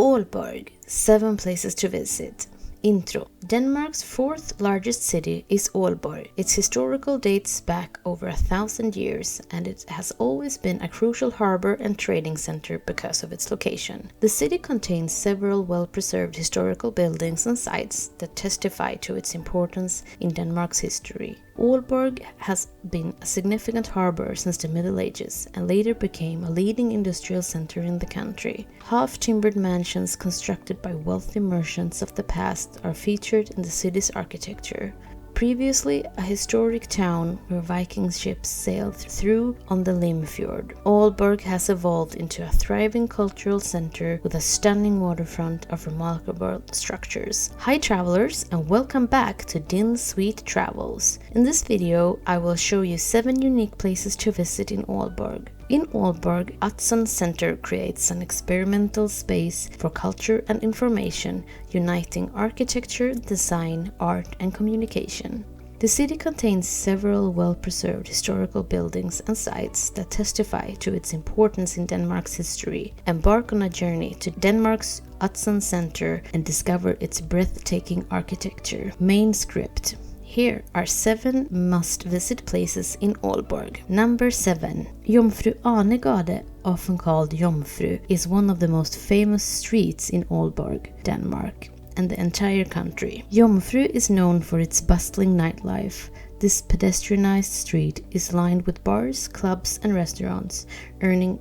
Aalborg, 7 places to visit. Intro. Denmark's 4th largest city is Aalborg. Its historical dates back over 1,000 years, and it has always been a crucial harbor and trading center because of its location. The city contains several well-preserved historical buildings and sites that testify to its importance in Denmark's history. Aalborg has been a significant harbor since the Middle Ages and later became a leading industrial center in the country. Half-timbered mansions constructed by wealthy merchants of the past are featured in the city's architecture. Previously a historic town where Vikings ships sailed through on the Limfjord, Aalborg has evolved into a thriving cultural center with a stunning waterfront of remarkable structures. Hi travelers, and welcome back to Dinsweet Travels. In this video I will show you 7 unique places to visit in Aalborg. In Aalborg, Odense Center creates an experimental space for culture and information, uniting architecture, design, art, and communication. The city contains several well-preserved historical buildings and sites that testify to its importance in Denmark's history. Embark on a journey to Denmark's Odense Center and discover its breathtaking architecture. Main script. Here are 7 must-visit places in Aalborg. Number 7. Jomfru Anegade, often called Jomfru, is one of the most famous streets in Aalborg, Denmark, and the entire country. Jomfru is known for its bustling nightlife. This pedestrianized street is lined with bars, clubs, and restaurants, earning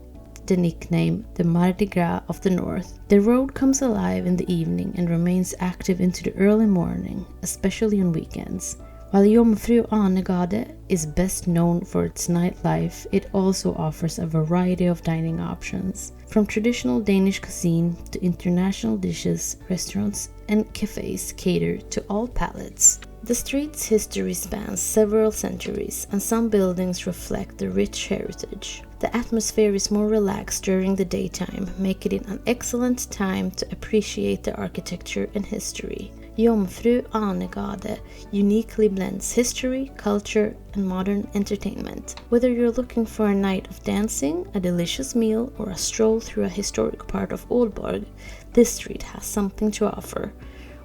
the nickname the Mardi Gras of the North. The road comes alive in the evening and remains active into the early morning, especially on weekends. While Jomfru Anegade is best known for its nightlife, it also offers a variety of dining options. From traditional Danish cuisine to international dishes, restaurants and cafes cater to all palates. The street's history spans several centuries, and some buildings reflect the rich heritage. The atmosphere is more relaxed during the daytime, making it an excellent time to appreciate the architecture and history. Jomfru Anegade uniquely blends history, culture, and modern entertainment. Whether you're looking for a night of dancing, a delicious meal, or a stroll through a historic part of Aalborg, this street has something to offer.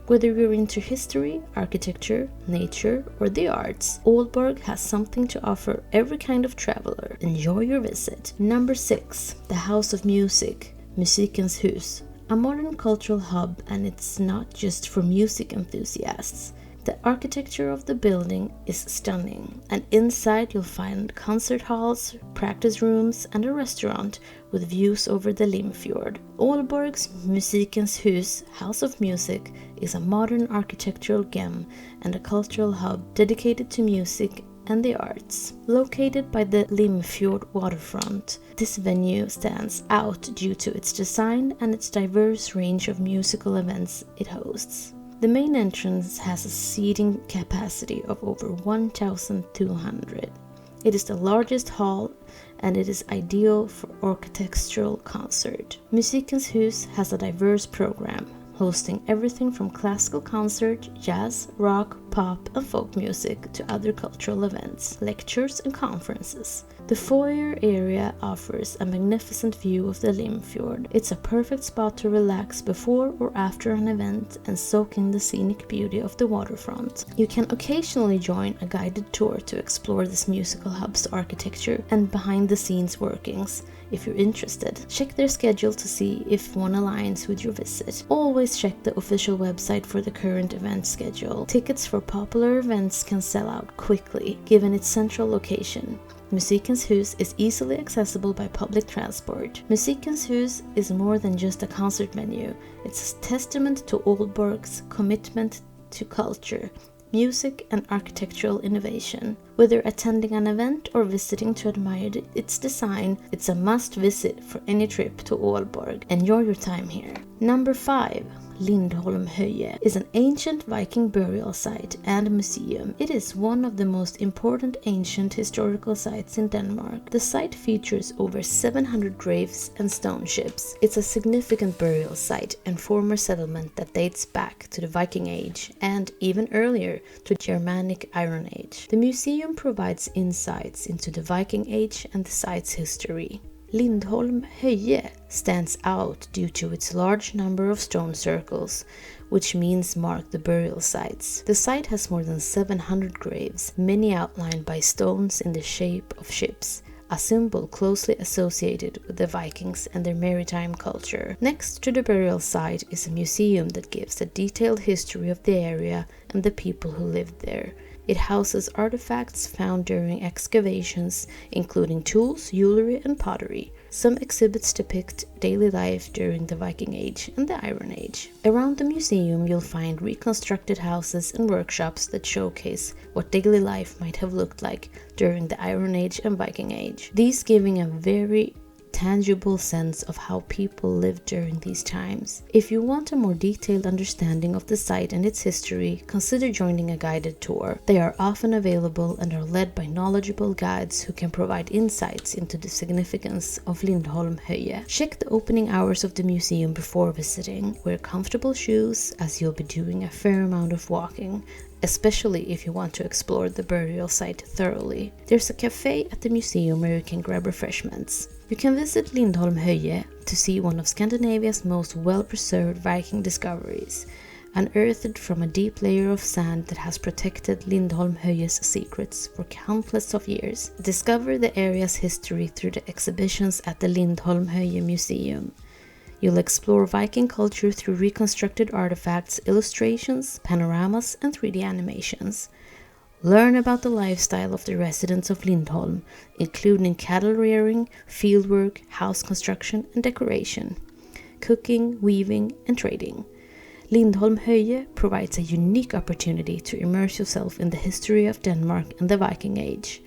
Whether you're into history, architecture, nature, or the arts, Aalborg has something to offer every kind of traveler. Enjoy your visit. Number 6. The House of Music, Musikens Hus. A modern cultural hub, and it's not just for music enthusiasts. The architecture of the building is stunning, and inside you'll find concert halls, practice rooms, and a restaurant with views over the Limfjord. Aalborg's Musikens Hus, House of Music, is a modern architectural gem and a cultural hub dedicated to music and the arts. Located by the Limfjord waterfront, this venue stands out due to its design and its diverse range of musical events it hosts. The main entrance has a seating capacity of over 1,200. It is the largest hall and it is ideal for architectural concert. Musikens Hus has a diverse program, hosting everything from classical concert, jazz, rock, pop, and folk music to other cultural events, lectures, and conferences. The foyer area offers a magnificent view of the Limfjord. It's a perfect spot to relax before or after an event and soak in the scenic beauty of the waterfront. You can occasionally join a guided tour to explore this musical hub's architecture and behind-the-scenes workings. If you're interested, check their schedule to see if one aligns with your visit. Always check the official website for the current event schedule. Tickets for popular events can sell out quickly, given its central location. Musikens Hus is easily accessible by public transport. Musikens Hus is more than just a concert venue. It's a testament to Aalborg's commitment to culture, music, and architectural innovation. Whether attending an event or visiting to admire its design, it's a must visit for any trip to Aalborg. Enjoy your time here. Number 5. Lindholmhöje is an ancient Viking burial site and museum. It is one of the most important ancient historical sites in Denmark. The site features over 700 graves and stone ships. It's a significant burial site and former settlement that dates back to the Viking Age and even earlier to Germanic Iron Age. The museum provides insights into the Viking Age and the site's history. Lindholm Höje stands out due to its large number of stone circles, which means mark the burial sites. The site has more than 700 graves, many outlined by stones in the shape of ships, a symbol closely associated with the Vikings and their maritime culture. Next to the burial site is a museum that gives a detailed history of the area and the people who lived there. It houses artifacts found during excavations, including tools, jewelry, and pottery. Some exhibits depict daily life during the Viking Age and the Iron Age. Around the museum, you'll find reconstructed houses and workshops that showcase what daily life might have looked like during the Iron Age and Viking Age. These giving a very tangible sense of how people lived during these times. If you want a more detailed understanding of the site and its history, consider joining a guided tour. They are often available and are led by knowledgeable guides who can provide insights into the significance of Lindholm Höje. Check the opening hours of the museum before visiting. Wear comfortable shoes as you'll be doing a fair amount of walking, especially if you want to explore the burial site thoroughly. There's a cafe at the museum where you can grab refreshments. You can visit Lindholm Höje to see one of Scandinavia's most well-preserved Viking discoveries, unearthed from a deep layer of sand that has protected Lindholm Höje's secrets for countless of years. Discover the area's history through the exhibitions at the Lindholm Höje Museum. You'll explore Viking culture through reconstructed artifacts, illustrations, panoramas, and 3D animations. Learn about the lifestyle of the residents of Lindholm, including cattle rearing, fieldwork, house construction, and decoration, cooking, weaving, and trading. Lindholm Höje provides a unique opportunity to immerse yourself in the history of Denmark and the Viking Age.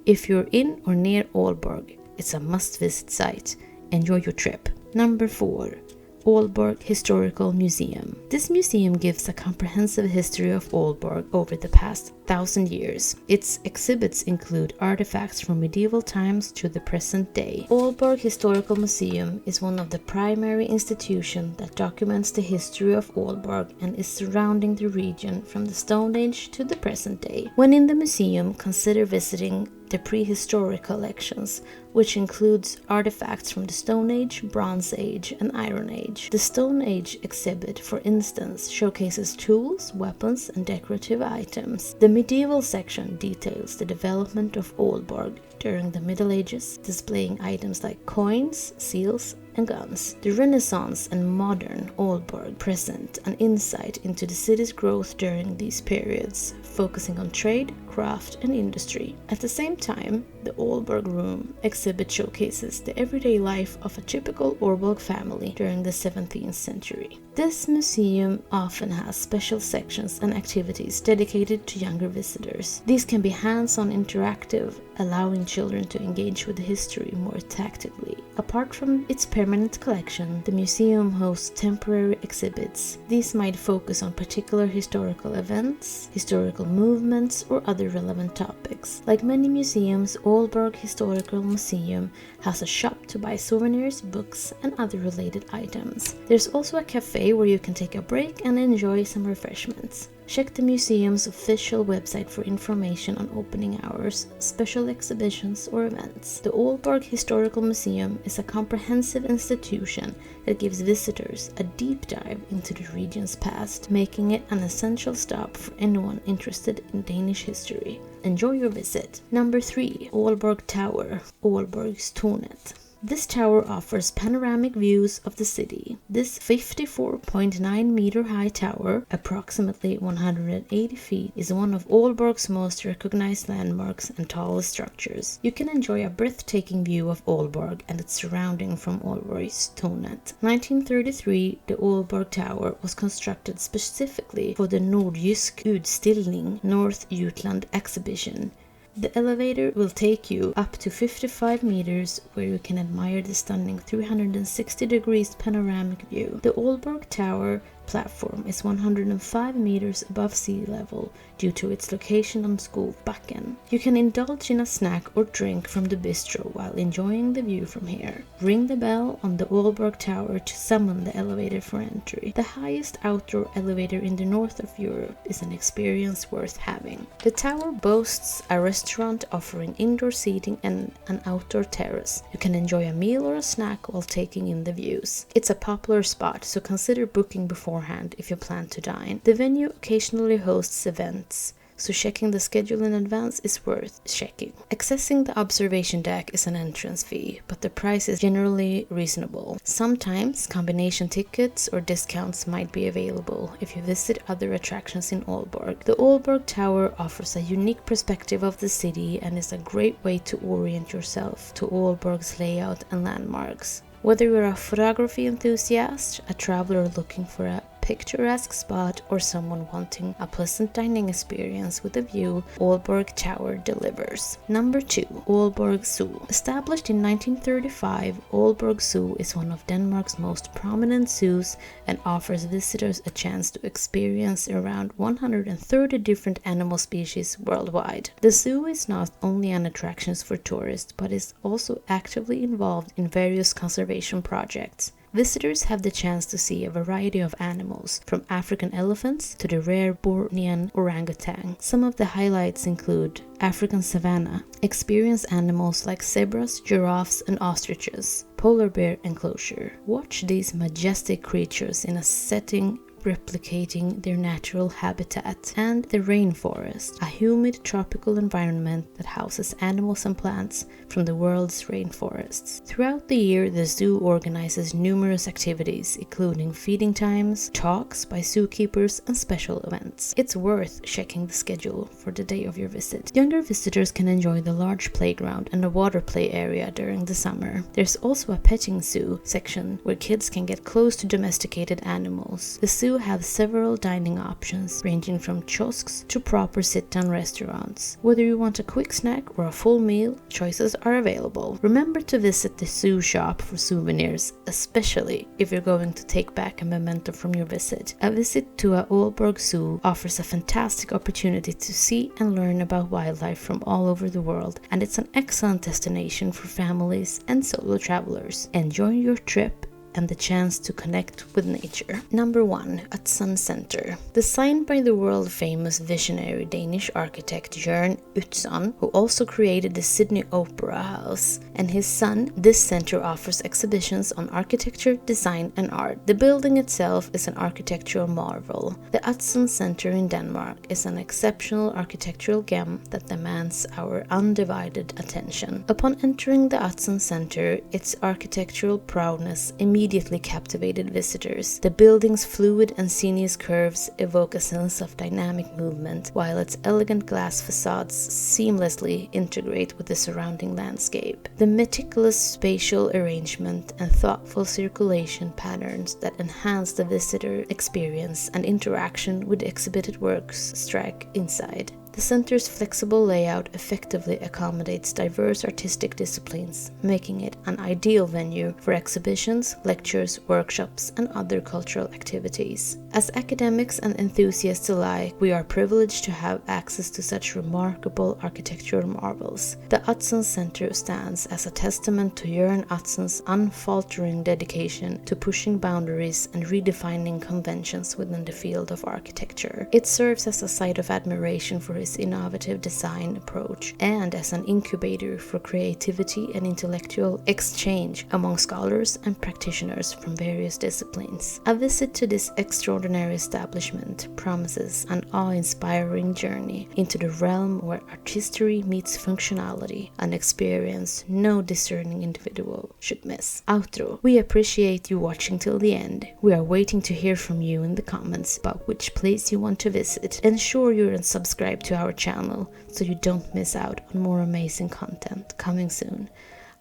If you're in or near Aalborg, it's a must-visit site. Enjoy your trip. Number 4. Aalborg Historical Museum. This museum gives a comprehensive history of Aalborg over the past 1,000 years. Its exhibits include artifacts from medieval times to the present day. Aalborg Historical Museum is one of the primary institutions that documents the history of Aalborg and is surrounding the region from the Stone Age to the present day. When in the museum, consider visiting the prehistoric collections, which includes artifacts from the Stone Age, Bronze Age, and Iron Age. The Stone Age exhibit, for instance, showcases tools, weapons, and decorative items. The medieval section details the development of Aalborg during the Middle Ages, displaying items like coins, seals, and guns. The Renaissance and modern Aalborg present an insight into the city's growth during these periods, focusing on trade, craft, and industry. At the same time, the Aalborg Room exhibit showcases the everyday life of a typical Aalborg family during the 17th century. This museum often has special sections and activities dedicated to younger visitors. These can be hands-on interactive, allowing children to engage with the history more tactically. Apart from its permanent collection, the museum hosts temporary exhibits. These might focus on particular historical events, historical movements, or other relevant topics. Like many museums, Aalborg Historical Museum has a shop to buy souvenirs, books, and other related items. There's also a cafe where you can take a break and enjoy some refreshments. Check the museum's official website for information on opening hours, special exhibitions, or events. The Aalborg Historical Museum is a comprehensive institution that gives visitors a deep dive into the region's past, making it an essential stop for anyone interested in Danish history. Enjoy your visit. Number 3. Aalborg Tower, Aalborgstårnet. This tower offers panoramic views of the city. This 54.9 meter high tower, approximately 180 feet, is one of Aalborg's most recognized landmarks and tallest structures. You can enjoy a breathtaking view of Aalborg and its surrounding from Aalborgstårnet. 1933, the Aalborg Tower was constructed specifically for the Nordjysk Utställning North Jutland exhibition. The elevator will take you up to 55 meters, where you can admire the stunning 360 degrees panoramic view. The Aalborg Tower platform is 105 meters above sea level due to its location on Skovbacken. You can indulge in a snack or drink from the bistro while enjoying the view from here. Ring the bell on the Aalborg Tower to summon the elevator for entry. The highest outdoor elevator in the north of Europe is an experience worth having. The tower boasts a restaurant offering indoor seating and an outdoor terrace. You can enjoy a meal or a snack while taking in the views. It's a popular spot, so consider booking beforehand if you plan to dine. The venue occasionally hosts events, so checking the schedule in advance is worth checking. Accessing the observation deck is an entrance fee, but the price is generally reasonable. Sometimes combination tickets or discounts might be available if you visit other attractions in Aalborg. The Aalborg Tower offers a unique perspective of the city and is a great way to orient yourself to Aalborg's layout and landmarks. Whether you're a photography enthusiast, a traveler looking for a picturesque spot, or someone wanting a pleasant dining experience with a view, Aalborg Tower delivers. Number 2. Aalborg Zoo. Established in 1935, Aalborg Zoo is one of Denmark's most prominent zoos and offers visitors a chance to experience around 130 different animal species worldwide. The zoo is not only an attraction for tourists, but is also actively involved in various conservation projects. Visitors have the chance to see a variety of animals, from African elephants to the rare Bornean orangutan. Some of the highlights include African savanna, experience animals like zebras, giraffes and ostriches, polar bear enclosure. Watch these majestic creatures in a setting replicating their natural habitat, and the rainforest, a humid tropical environment that houses animals and plants from the world's rainforests. Throughout the year, the zoo organizes numerous activities, including feeding times, talks by zookeepers, and special events. It's worth checking the schedule for the day of your visit. Younger visitors can enjoy the large playground and a water play area during the summer. There's also a petting zoo section where kids can get close to domesticated animals. The zoo have several dining options, ranging from kiosks to proper sit-down restaurants. Whether you want a quick snack or a full meal, choices are available. Remember to visit the zoo shop for souvenirs, especially if you're going to take back a memento from your visit. A visit to a Aalborg Zoo offers a fantastic opportunity to see and learn about wildlife from all over the world, and it's an excellent destination for families and solo travelers. Enjoy your trip and the chance to connect with nature. Number 1. Odense Center. Designed by the world-famous visionary Danish architect Jørgen Utzon, who also created the Sydney Opera House, and his son, this center offers exhibitions on architecture, design and art. The building itself is an architectural marvel. The Odense Center in Denmark is an exceptional architectural gem that demands our undivided attention. Upon entering the Odense Center, its architectural prowess immediately captivated visitors. The building's fluid and sinuous curves evoke a sense of dynamic movement, while its elegant glass facades seamlessly integrate with the surrounding landscape. The meticulous spatial arrangement and thoughtful circulation patterns that enhance the visitor experience and interaction with exhibited works strike inside. The center's flexible layout effectively accommodates diverse artistic disciplines, making it an ideal venue for exhibitions, lectures, workshops, and other cultural activities. As academics and enthusiasts alike, we are privileged to have access to such remarkable architectural marvels. The Odense Center stands as a testament to Jørgen Utsen's unfaltering dedication to pushing boundaries and redefining conventions within the field of architecture. It serves as a site of admiration for his innovative design approach and as an incubator for creativity and intellectual exchange among scholars and practitioners from various disciplines. A visit to this extraordinary establishment promises an awe-inspiring journey into the realm where artistry meets functionality, an experience no discerning individual should miss. Outro. We appreciate you watching till the end. We are waiting to hear from you in the comments about which place you want to visit. Ensure you're subscribed to our channel so you don't miss out on more amazing content coming soon.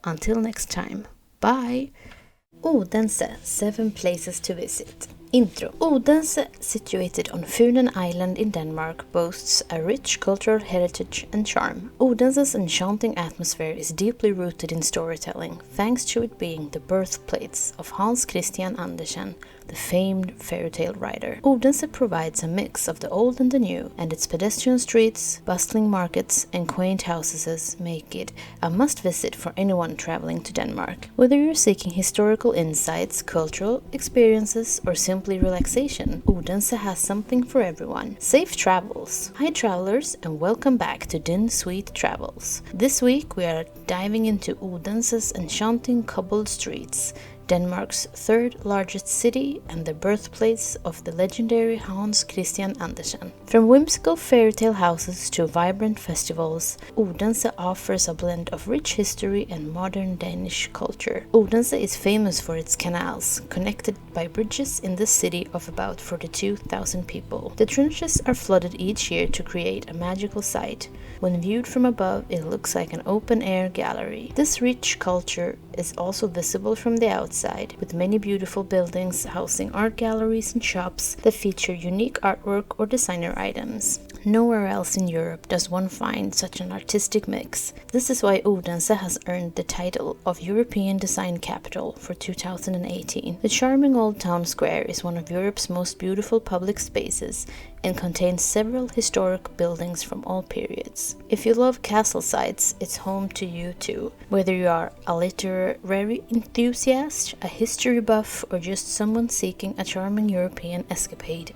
Until next time, bye! Odense, 7 places to visit. Intro. Odense, situated on Funen Island in Denmark, boasts a rich cultural heritage and charm. Odense's enchanting atmosphere is deeply rooted in storytelling, thanks to it being the birthplace of Hans Christian Andersen, the famed fairy tale writer. Odense provides a mix of the old and the new, and its pedestrian streets, bustling markets, and quaint houses make it a must-visit for anyone traveling to Denmark. Whether you're seeking historical insights, cultural experiences, or simply relaxation, Odense has something for everyone. Safe travels! Hi travelers, and welcome back to Dinsweet Travels. This week we are diving into Odense's enchanting cobbled streets, Denmark's third largest city and the birthplace of the legendary Hans Christian Andersen. From whimsical fairy tale houses to vibrant festivals, Odense offers a blend of rich history and modern Danish culture. Odense is famous for its canals, connected by bridges in the city of about 42,000 people. The trenches are flooded each year to create a magical sight. When viewed from above, it looks like an open-air gallery. This rich culture is also visible from the outside, with many beautiful buildings housing art galleries and shops that feature unique artwork or designer items. Nowhere else in Europe does one find such an artistic mix. This is why Odense has earned the title of European Design Capital for 2018. The charming old town square is one of Europe's most beautiful public spaces and contains several historic buildings from all periods. If you love castle sites, it's home to you too. Whether you are a literary enthusiast, a history buff, or just someone seeking a charming European escapade,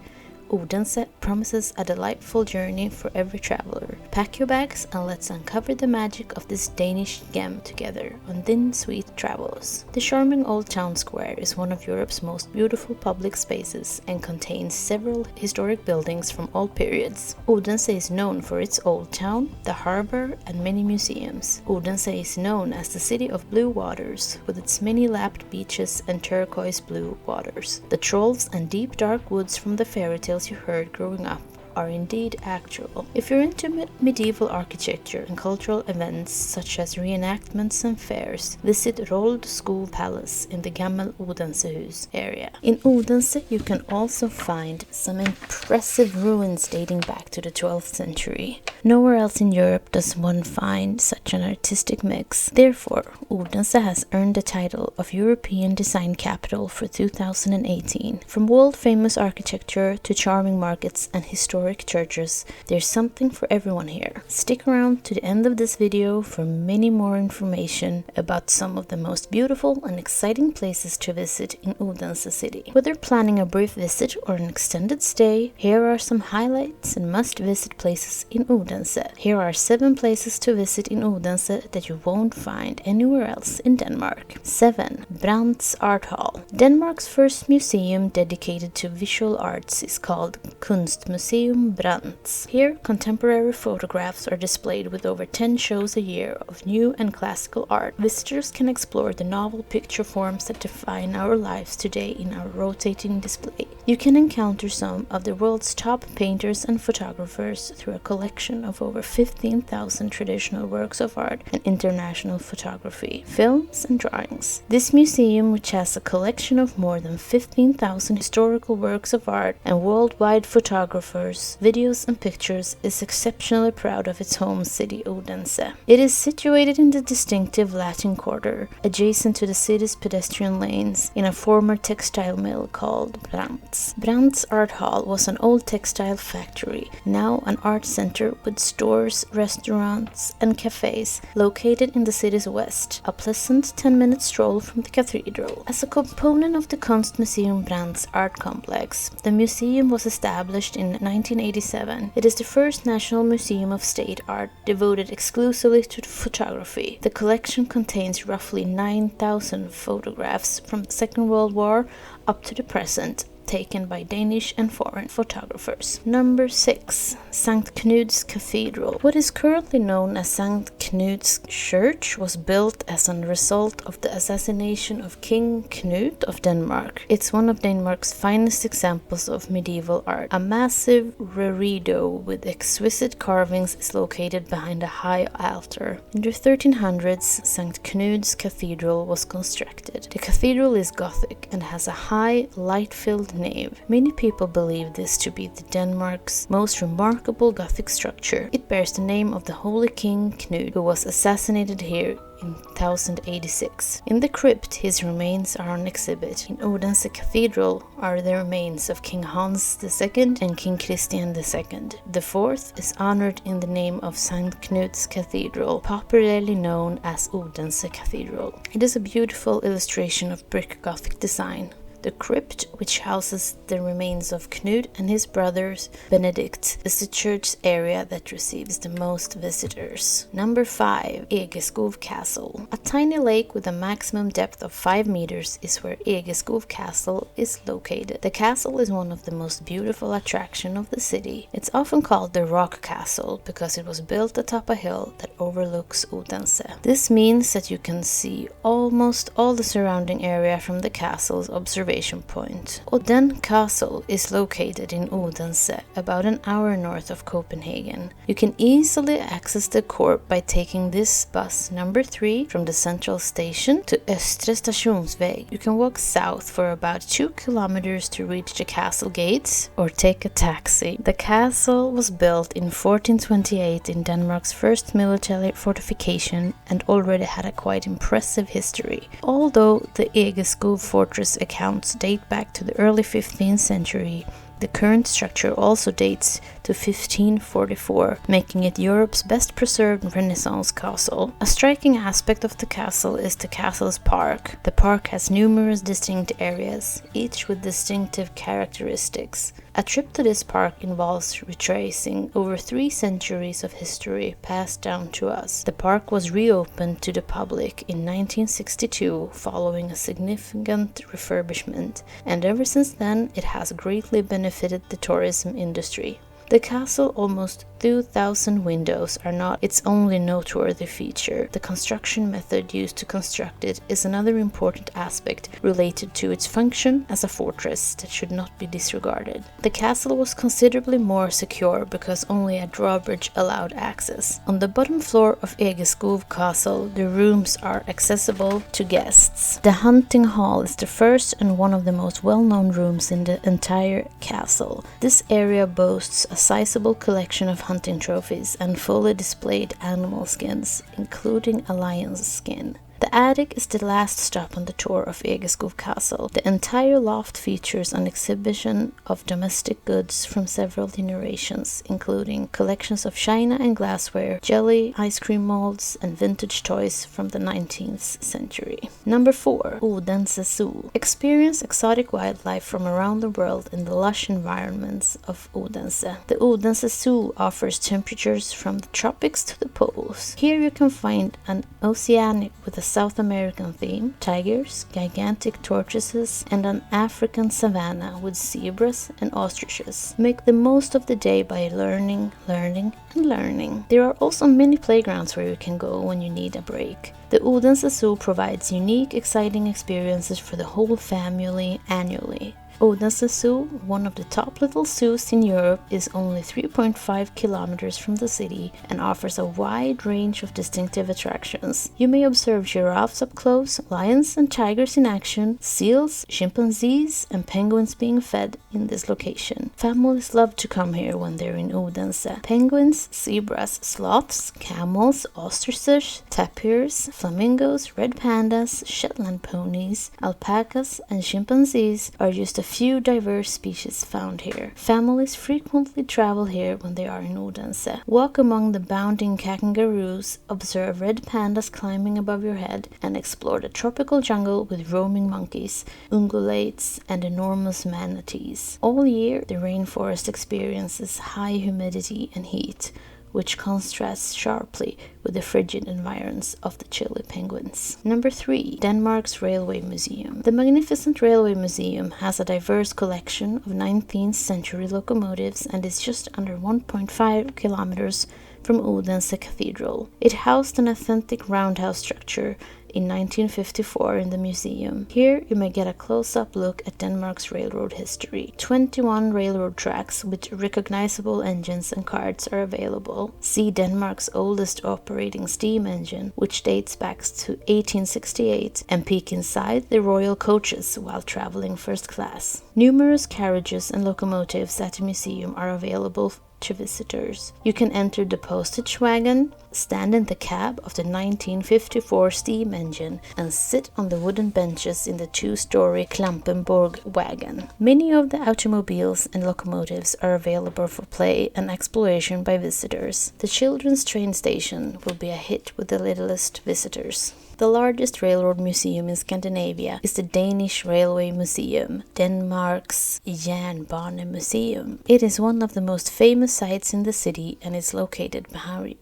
Odense promises a delightful journey for every traveler. Pack your bags and let's uncover the magic of this Danish gem together on Dinsweet Travels. The charming old town square is one of Europe's most beautiful public spaces and contains several historic buildings from all periods. Odense is known for its old town, the harbor, and many museums. Odense is known as the city of blue waters, with its many lapped beaches and turquoise blue waters. The troves and deep dark woods from the fairy tales you heard growing up are indeed actual. If you're into medieval architecture and cultural events such as reenactments and fairs, visit Rold School Palace in the Gammel Odensehus area. In Odense you can also find some impressive ruins dating back to the 12th century. Nowhere else in Europe does one find such an artistic mix. Therefore, Odense has earned the title of European Design Capital for 2018. From world-famous architecture to charming markets and historic churches, there's something for everyone here. Stick around to the end of this video for many more information about some of the most beautiful and exciting places to visit in Odense city. Whether planning a brief visit or an extended stay, here are some highlights and must-visit places in Odense. Here are 7 places to visit in Odense that you won't find anywhere else in Denmark. 7. Brandts Art Hall. Denmark's first museum dedicated to visual arts is called Kunstmuseum Brandts. Here, contemporary photographs are displayed with over 10 shows a year of new and classical art. Visitors can explore the novel picture forms that define our lives today in our rotating display. You can encounter some of the world's top painters and photographers through a collection of over 15,000 traditional works of art and international photography, films and drawings. This museum, which has a collection of more than 15,000 historical works of art and worldwide photographers, videos and pictures, is exceptionally proud of its home city Odense. It is situated in the distinctive Latin Quarter, adjacent to the city's pedestrian lanes, in a former textile mill called Brandts. Brandts Art Hall was an old textile factory, now an art center with stores, restaurants and cafes located in the city's west, a pleasant 10-minute stroll from the cathedral. As a component of the Kunstmuseum Brandts art complex, the museum was established in 1987. It is the first national museum of state art devoted exclusively to photography. The collection contains roughly 9,000 photographs from the Second World War up to the present, taken by Danish and foreign photographers. Number 6. St. Knud's Cathedral. What is currently known as St. Knud's Church was built as a result of the assassination of King Knut of Denmark. It's one of Denmark's finest examples of medieval art. A massive reredo with exquisite carvings is located behind a high altar. In the 1300s, St. Knud's Cathedral was constructed. The cathedral is Gothic and has a high, light-filled tiled nave. Many people believe this to be Denmark's most remarkable Gothic structure. It bears the name of the Holy King Knud, who was assassinated here in 1086. In the crypt, his remains are on exhibit. In Odense Cathedral are the remains of King Hans II and King Christian II. The fourth is honored in the name of St. Knud's Cathedral, popularly known as Odense Cathedral. It is a beautiful illustration of brick Gothic design. The crypt, which houses the remains of Knud and his brothers Benedict, is the church area that receives the most visitors. Number 5. Egeskov Castle. A tiny lake with a maximum depth of 5 meters is where Egeskov Castle is located. The castle is one of the most beautiful attractions of the city. It's often called the Rock Castle because it was built atop a hill that overlooks Odense. This means that you can see almost all the surrounding area from the castle's observation point. Odense Castle is located in Odense, about an hour north of Copenhagen. You can easily access the court by taking this bus number 3 from the central station to Östre Stationsväg. You can walk south for about 2 kilometers to reach the castle gates or take a taxi. The castle was built in 1428 in Denmark's first military fortification and already had a quite impressive history. Although the Egeskov fortress accounts date back to the early 15th century, the current structure also dates to 1544, making it Europe's best preserved Renaissance castle. A striking aspect of the castle is the castle's park. The park has numerous distinct areas, each with distinctive characteristics. A trip to this park involves retracing over 3 centuries of history passed down to us. The park was reopened to the public in 1962 following a significant refurbishment, and ever since then it has greatly benefited the tourism industry. The castle, almost 2,000 windows, are not its only noteworthy feature. The construction method used to construct it is another important aspect related to its function as a fortress that should not be disregarded. The castle was considerably more secure because only a drawbridge allowed access. On the bottom floor of Egeskov Castle, the rooms are accessible to guests. The hunting hall is the first and one of the most well-known rooms in the entire castle. This area boasts a sizable collection of hunting trophies and fully displayed animal skins, including a lion's skin. The attic is the last stop on the tour of Egeskov Castle. The entire loft features an exhibition of domestic goods from several generations, including collections of china and glassware, jelly, ice cream molds, and vintage toys from the 19th century. Number 4. Odense Zoo. Experience exotic wildlife from around the world in the lush environments of Odense. The Odense Zoo offers temperatures from the tropics to the poles. Here you can find an oceanic with a South American theme, tigers, gigantic tortoises, and an African savanna with zebras and ostriches. Make the most of the day by learning, and learning. There are also many playgrounds where you can go when you need a break. The Odense Zoo provides unique, exciting experiences for the whole family annually. Odense Zoo, one of the top little zoos in Europe, is only 3.5 kilometers from the city and offers a wide range of distinctive attractions. You may observe giraffes up close, lions and tigers in action, seals, chimpanzees and penguins being fed in this location. Families love to come here when they're in Odense. Penguins, zebras, sloths, camels, ostriches, tapirs, flamingos, red pandas, Shetland ponies, alpacas and chimpanzees are just a few diverse species found here. Families frequently travel here when they are in Odense. Walk among the bounding kangaroos, observe red pandas climbing above your head, and explore the tropical jungle with roaming monkeys, ungulates, and enormous manatees. All year, the rainforest experiences high humidity and heat, which contrasts sharply with the frigid environs of the chilly penguins. Number 3. Denmark's Railway Museum. The magnificent Railway Museum has a diverse collection of 19th century locomotives and is just under 1.5 kilometers from Odense Cathedral. It housed an authentic roundhouse structure. in 1954 in the museum. Here you may get a close-up look at Denmark's railroad history. 21 railroad tracks with recognizable engines and carts are available. See Denmark's oldest operating steam engine, which dates back to 1868, and peek inside the royal coaches while traveling first class. Numerous carriages and locomotives at the museum are available to visitors. You can enter the postage wagon, stand in the cab of the 1954 steam engine, and sit on the wooden benches in the two-story Klampenborg wagon. Many of the automobiles and locomotives are available for play and exploration by visitors. The children's train station will be a hit with the littlest visitors. The largest railroad museum in Scandinavia is the Danish Railway Museum, Denmark's Jernbanemuseum. It is one of the most famous sites in the city and is located behind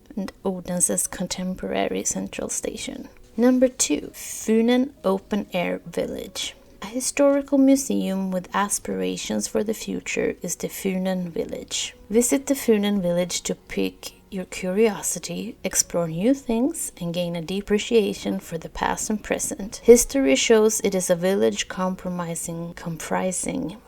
Odense's contemporary central station. Number 2. Funen Open Air Village. A historical museum with aspirations for the future is the Funen Village. Visit the Funen Village to pick your curiosity, explore new things, and gain a deep appreciation for the past and present. History shows it is a village comprising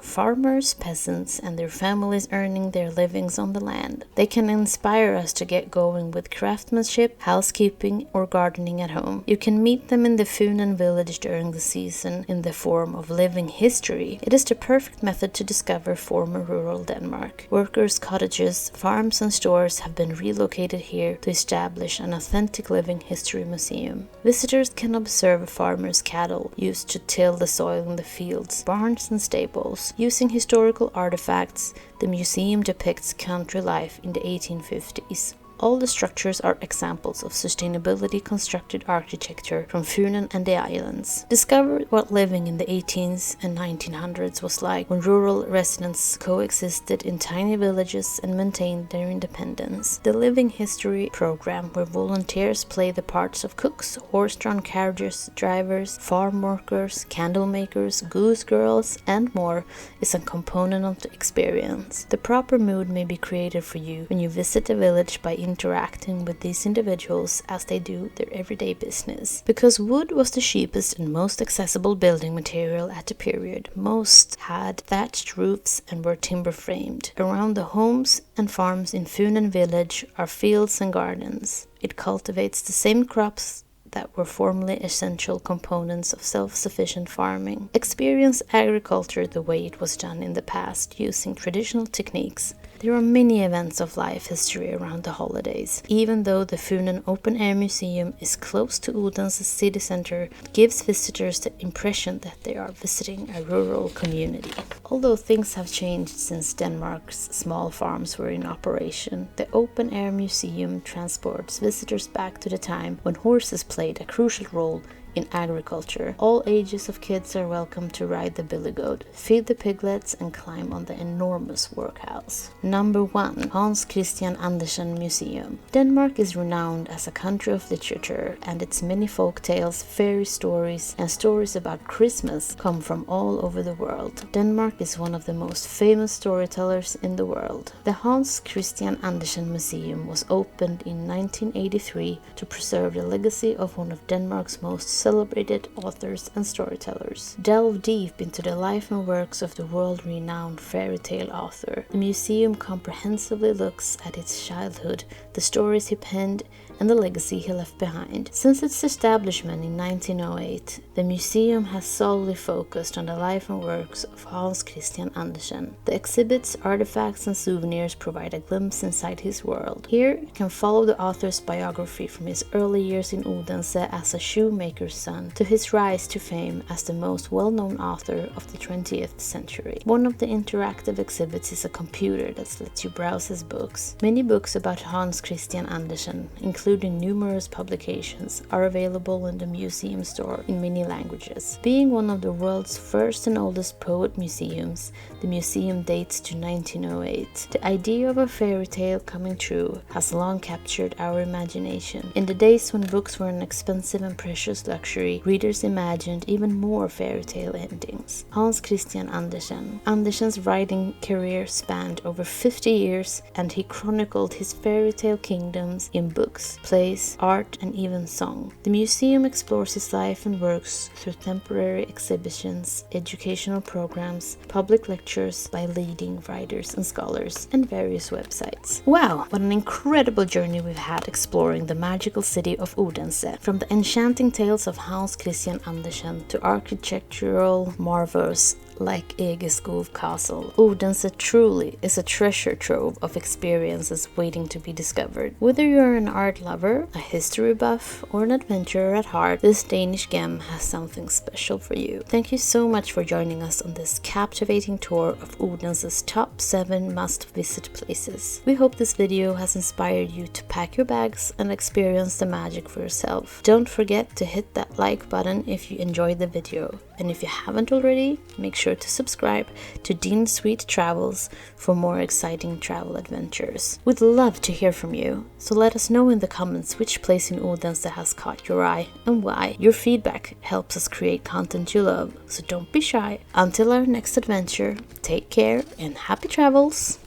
farmers, peasants, and their families earning their livings on the land. They can inspire us to get going with craftsmanship, housekeeping, or gardening at home. You can meet them in the Funen village during the season in the form of living history. It is the perfect method to discover former rural Denmark. Workers' cottages, farms, and stores have been relocated here to establish an authentic living history museum. Visitors can observe farmers' cattle used to till the soil in the fields, barns, and stables. Using historical artifacts, the museum depicts country life in the 1850s. All the structures are examples of sustainability constructed architecture from Funen and the islands. Discover what living in the 18th and 1900s was like when rural residents coexisted in tiny villages and maintained their independence. The Living History program, where volunteers play the parts of cooks, horse-drawn carriages, drivers, farm workers, candle makers, goose girls, and more, is a component of the experience. The proper mood may be created for you when you visit the village by interacting with these individuals as they do their everyday business. Because wood was the cheapest and most accessible building material at the period, most had thatched roofs and were timber framed. Around the homes and farms in Funen village are fields and gardens. It cultivates the same crops that were formerly essential components of self-sufficient farming. Experience agriculture the way it was done in the past, using traditional techniques. There are many events of life history around the holidays. Even though the Funen Open Air Museum is close to Odense city center, it gives visitors the impression that they are visiting a rural community. Although things have changed since Denmark's small farms were in operation, the Open Air Museum transports visitors back to the time when horses played a crucial role in agriculture. All ages of kids are welcome to ride the billy goat, feed the piglets, and climb on the enormous workhouse. Number 1. Hans Christian Andersen Museum. Denmark is renowned as a country of literature, and its many folk tales, fairy stories, and stories about Christmas come from all over the world. Denmark is one of the most famous storytellers in the world. The Hans Christian Andersen Museum was opened in 1983 to preserve the legacy of one of Denmark's most celebrated authors and storytellers. Delve deep into the life and works of the world-renowned fairy tale author. The museum comprehensively looks at his childhood, the stories he penned, and the legacy he left behind. Since its establishment in 1908, the museum has solely focused on the life and works of Hans Christian Andersen. The exhibits, artifacts, and souvenirs provide a glimpse inside his world. Here, you can follow the author's biography from his early years in Odense as a shoemaker's son to his rise to fame as the most well-known author of the 20th century. One of the interactive exhibits is a computer that lets you browse his books. Many books about Hans Christian Andersen, including numerous publications, are available in the museum store in many languages. Being one of the world's first and oldest poet museums, the museum dates to 1908. The idea of a fairy tale coming true has long captured our imagination. In the days when books were an expensive and precious luxury, readers imagined even more fairy tale endings. Hans Christian Andersen. Andersen's writing career spanned over 50 years, and he chronicled his fairy tale kingdoms in books books, plays, art, and even song. The museum explores his life and works through temporary exhibitions, educational programs, public lectures by leading writers and scholars, and various websites. Wow, what an incredible journey we've had exploring the magical city of Odense, from the enchanting tales of Hans Christian Andersen to architectural marvels like Egeskov Castle. Odense truly is a treasure trove of experiences waiting to be discovered. Whether you're an art lover, a history buff, or an adventurer at heart, this Danish gem has something special for you. Thank you so much for joining us on this captivating tour of Odense's top 7 must-visit places. We hope this video has inspired you to pack your bags and experience the magic for yourself. Don't forget to hit that like button if you enjoyed the video. And if you haven't already, make sure to subscribe to Dinsweet Travels for more exciting travel adventures. We'd love to hear from you, so let us know in the comments which place in Odense has caught your eye and why. Your feedback helps us create content you love, so don't be shy. Until our next adventure, take care and happy travels!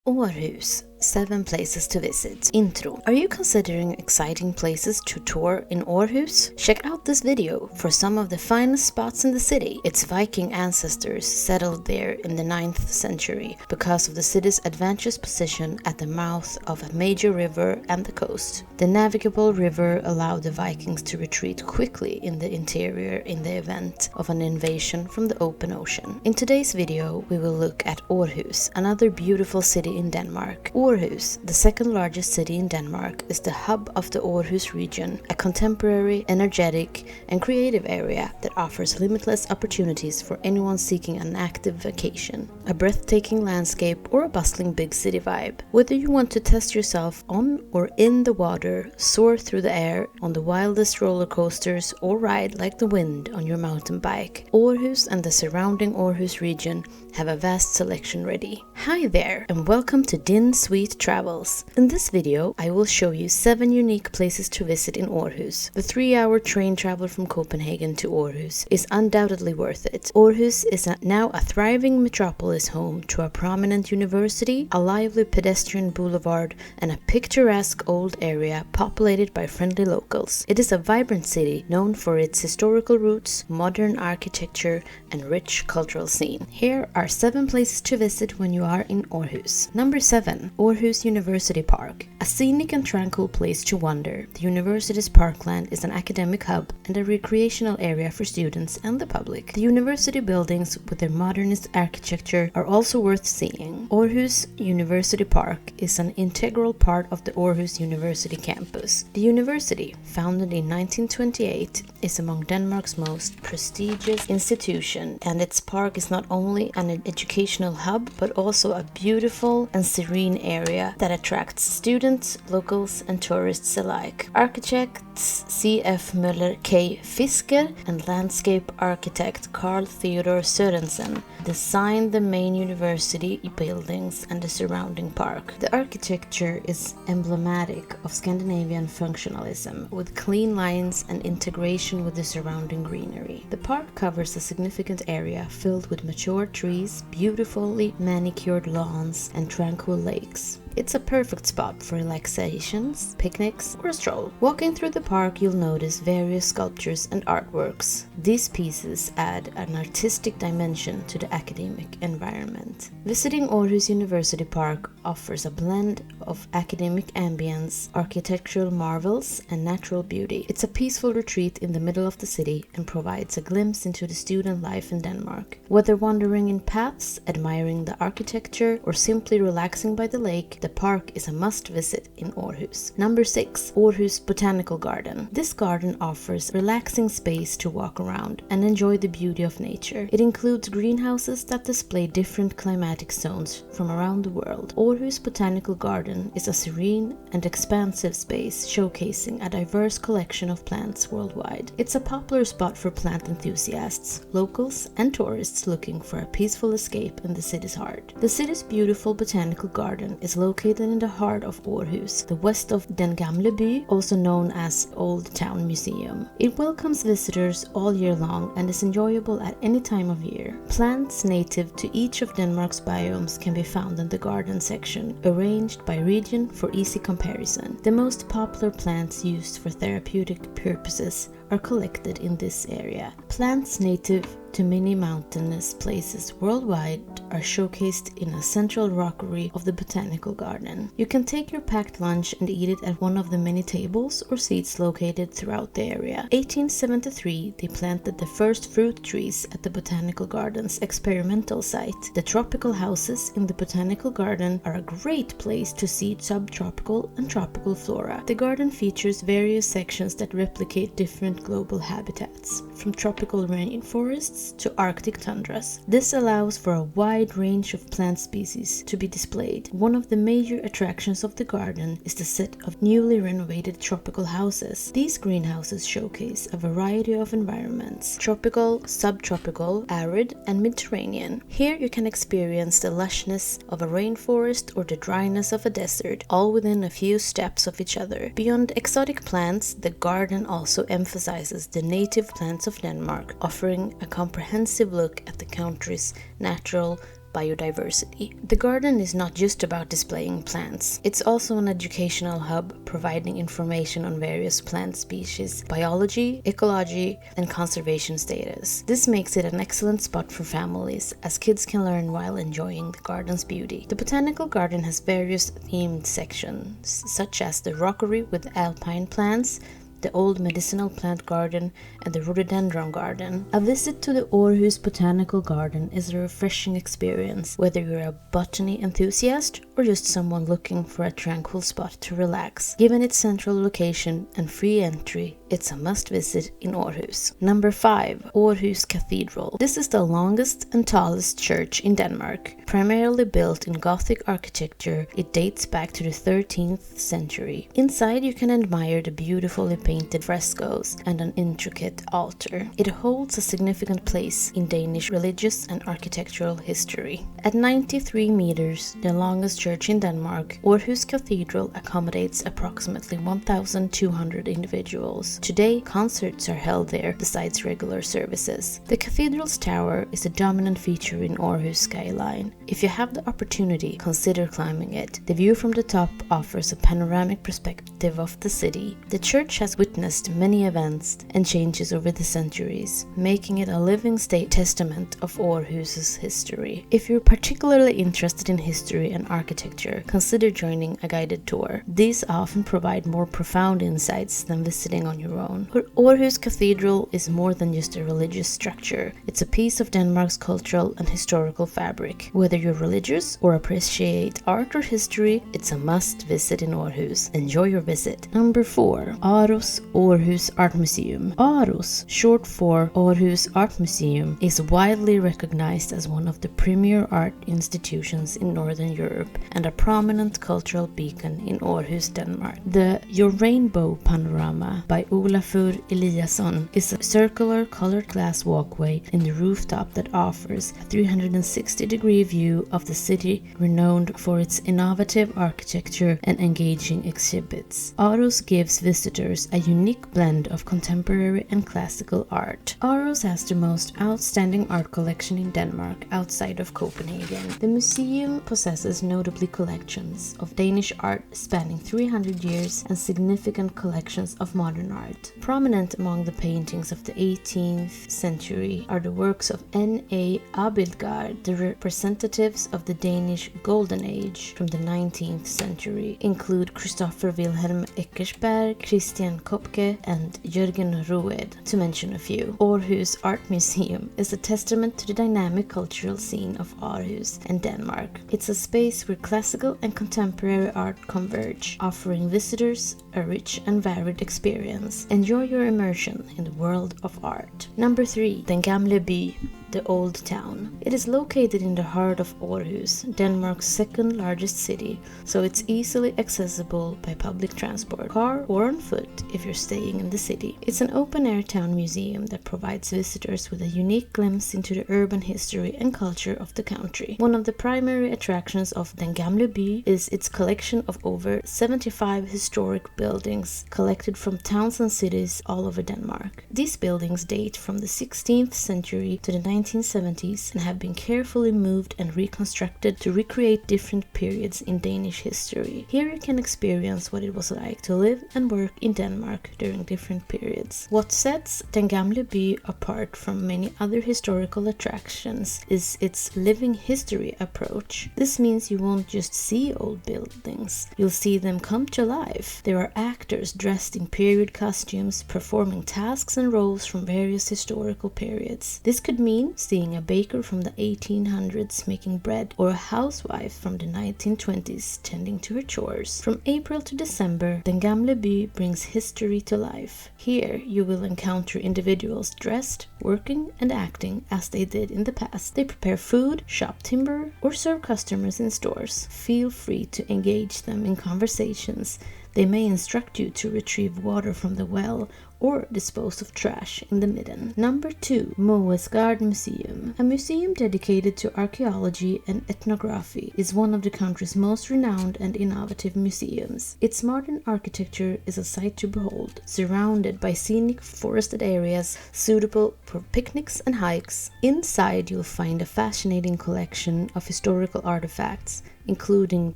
Aarhus, 7 places to visit. Intro. Are you considering exciting places to tour in Aarhus? Check out this video for some of the finest spots in the city. Its Viking ancestors settled there in the 9th century because of the city's advantageous position at the mouth of a major river and the coast. The navigable river allowed the Vikings to retreat quickly in the interior in the event of an invasion from the open ocean. In today's video, we will look at Aarhus, another beautiful city in Denmark. Aarhus, the second largest city in Denmark, is the hub of the Aarhus region, a contemporary, energetic, and creative area that offers limitless opportunities for anyone seeking an active vacation, a breathtaking landscape, or a bustling big city vibe. Whether you want to test yourself on or in the water, soar through the air on the wildest roller coasters, or ride like the wind on your mountain bike, Aarhus and the surrounding Aarhus region have a vast selection ready. Hi there, and welcome to Dinsweet Travels. In this video, I will show you 7 unique places to visit in Aarhus. The 3-hour train travel from Copenhagen to Aarhus is undoubtedly worth it. Aarhus is now a thriving metropolis home to a prominent university, a lively pedestrian boulevard, and a picturesque old area populated by friendly locals. It is a vibrant city known for its historical roots, modern architecture, and rich cultural scene. Here are 7 places to visit when you are in Aarhus. Number 7. Aarhus University Park. A scenic and tranquil place to wander, the university's parkland is an academic hub and a recreational area for students and the public. The university buildings with their modernist architecture are also worth seeing. Aarhus University Park is an integral part of the Aarhus University campus. The university, founded in 1928, is among Denmark's most prestigious institutions, and its park is not only an educational hub but also a beautiful and serene area that attracts students, locals, and tourists alike. Architects C.F. Møller K. Fisker and landscape architect Carl Theodor Sørensen designed the main university buildings and the surrounding park. The architecture is emblematic of Scandinavian functionalism, with clean lines and integration with the surrounding greenery. The park covers a significant area filled with mature trees, beautifully manicured lawns, and tranquil lakes. It's a perfect spot for relaxations, picnics, or a stroll. Walking through the park, you'll notice various sculptures and artworks. These pieces add an artistic dimension to the academic environment. Visiting Aarhus University Park offers a blend of academic ambience, architectural marvels, and natural beauty. It's a peaceful retreat in the middle of the city and provides a glimpse into the student life in Denmark. Whether wandering in paths, admiring the architecture, or simply relaxing by the lake, the park is a must-visit in Aarhus. Number 6. Aarhus Botanical Garden. This garden offers relaxing space to walk around and enjoy the beauty of nature. It includes greenhouses that display different climatic zones from around the world. Aarhus Botanical Garden is a serene and expansive space showcasing a diverse collection of plants worldwide. It's a popular spot for plant enthusiasts, locals, and tourists looking for a peaceful escape in the city's heart. The city's beautiful botanical garden is located located in the heart of Aarhus, the west of Den Gamle By, also known as Old Town Museum. It welcomes visitors all year long and is enjoyable at any time of year. Plants native to each of Denmark's biomes can be found in the garden section, arranged by region for easy comparison. The most popular plants used for therapeutic purposes are collected in this area. Plants native to many mountainous places worldwide are showcased in a central rockery of the botanical garden. You can take your packed lunch and eat it at one of the many tables or seats located throughout the area. 1873, they planted the first fruit trees at the botanical garden's experimental site. The tropical houses in the botanical garden are a great place to see subtropical and tropical flora. The garden features various sections that replicate different global habitats, from tropical rainforests to Arctic tundras. This allows for a wide range of plant species to be displayed. One of the major attractions of the garden is the set of newly renovated tropical houses. These greenhouses showcase a variety of environments: tropical, subtropical, arid, and Mediterranean. Here you can experience the lushness of a rainforest or the dryness of a desert, all within a few steps of each other. Beyond exotic plants, the garden also emphasizes the native plants of Denmark, offering a comprehensive look at the country's natural biodiversity. The garden is not just about displaying plants. It's also an educational hub providing information on various plant species, biology, ecology, and conservation status. This makes it an excellent spot for families, as kids can learn while enjoying the garden's beauty. The botanical garden has various themed sections, such as the rockery with alpine plants, the old medicinal plant garden, and the rhododendron garden. A visit to the Aarhus Botanical Garden is a refreshing experience, whether you're a botany enthusiast or just someone looking for a tranquil spot to relax. Given its central location and free entry, it's a must visit in Aarhus. Number 5. Aarhus Cathedral. This is the longest and tallest church in Denmark. Primarily built in Gothic architecture, it dates back to the 13th century. Inside you can admire the beautifully painted frescoes and an intricate altar. It holds a significant place in Danish religious and architectural history. At 93 meters, the longest church in Denmark, Aarhus Cathedral accommodates approximately 1,200 individuals. Today, concerts are held there besides regular services. The cathedral's tower is a dominant feature in Aarhus skyline. If you have the opportunity, consider climbing it. The view from the top offers a panoramic perspective of the city. The church has witnessed many events and changes over the centuries, making it a living testament of Aarhus's history. If you're particularly interested in history and architecture, consider joining a guided tour. These often provide more profound insights than visiting on your own. Aarhus Cathedral is more than just a religious structure. It's a piece of Denmark's cultural and historical fabric. Whether you're religious or appreciate art or history, it's a must visit in Aarhus. Enjoy your visit. Number 4. Aarhus Art Museum. Aarhus, short for Aarhus Art Museum, is widely recognized as one of the premier art institutions in Northern Europe and a prominent cultural beacon in Aarhus, Denmark. The Your Rainbow Panorama by Olafur Eliasson is a circular colored glass walkway in the rooftop that offers a 360-degree view of the city, renowned for its innovative architecture and engaging exhibits. Aarhus gives visitors a unique blend of contemporary and classical art. Aarhus has the most outstanding art collection in Denmark outside of Copenhagen. The museum possesses notably collections of Danish art spanning 300 years and significant collections of modern art. Prominent among the paintings of the 18th century are the works of N.A. Abildgaard, the representatives of the Danish Golden Age from the 19th century include Christopher Wilhelm Eckersberg, Christian Kopke, and Jürgen Roed, to mention a few. Aarhus Art Museum is a testament to the dynamic cultural scene of Aarhus and Denmark. It's a space where classical and contemporary art converge, offering visitors a rich and varied experience. Enjoy your immersion in the world of art. Number 3. Den Gamle By, the Old Town. It is located in the heart of Aarhus, Denmark's second largest city, so it's easily accessible by public transport, car or on foot if you're staying in the city. It's an open-air town museum that provides visitors with a unique glimpse into the urban history and culture of the country. One of the primary attractions of Den Den Gamle By is its collection of over 75 historic buildings collected from towns and cities all over Denmark. These buildings date from the 16th century to the 1970s and have been carefully moved and reconstructed to recreate different periods in Danish history. Here you can experience what it was like to live and work in Denmark during different periods. What sets Den Gamle By apart from many other historical attractions is its living history approach. This means you won't just see old buildings, you'll see them come to life. There are actors dressed in period costumes performing tasks and roles from various historical periods. This could mean seeing a baker from the 1800s making bread or a housewife from the 1920s tending to her chores. From April to December, Den Gamle By brings history to life. Here you will encounter individuals dressed, working and acting as they did in the past. They prepare food, shop timber, or serve customers in stores. Feel free to engage them in conversations. They may instruct you to retrieve water from the well or dispose of trash in the midden. Number 2. Moesgaard Museum. A museum dedicated to archaeology and ethnography is one of the country's most renowned and innovative museums. Its modern architecture is a sight to behold, surrounded by scenic forested areas suitable for picnics and hikes. Inside you'll find a fascinating collection of historical artifacts, including